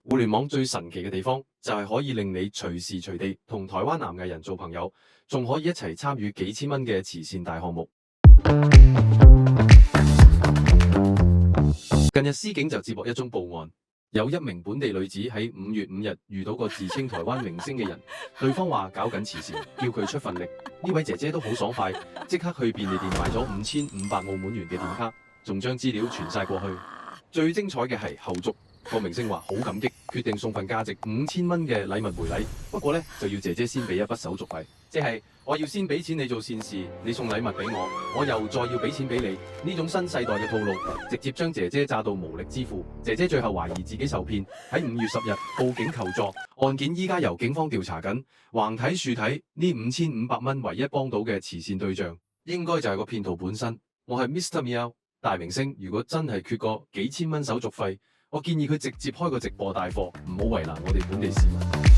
互聯網最神奇嘅地方就係可以令你隨時隨地同台灣男藝人做朋友，仲可以一齊參與幾千蚊嘅慈善大項目。近日司警就接獲一宗報案，有一名本地女子喺5月5日遇到個自稱台灣明星嘅人，對方話搞緊慈善，叫佢出份力。呢位姐姐都好爽快，即刻去便利店買咗5500澳門元嘅電卡，仲將資料傳晒過去。最精彩嘅係後續，個明星話好感激，決定送份價值5000蚊嘅禮物回禮。不過呢，就要姐姐先俾一筆手續費，即係我要先俾錢你做善事，你送禮物俾我，我又再要俾錢俾你。呢種新世代嘅套路，直接將姐姐炸到無力支付。姐姐最後懷疑自己受騙，喺5月10日報警求助，案件依家由警方調查緊。橫睇豎睇，呢5500蚊唯一幫到嘅慈善對象，應該就係個騙徒本身。我係 Mr. Miao，大明星如果真係缺個幾千蚊手續費，我建議佢直接開個直播帶貨，唔好為難我哋本地市民。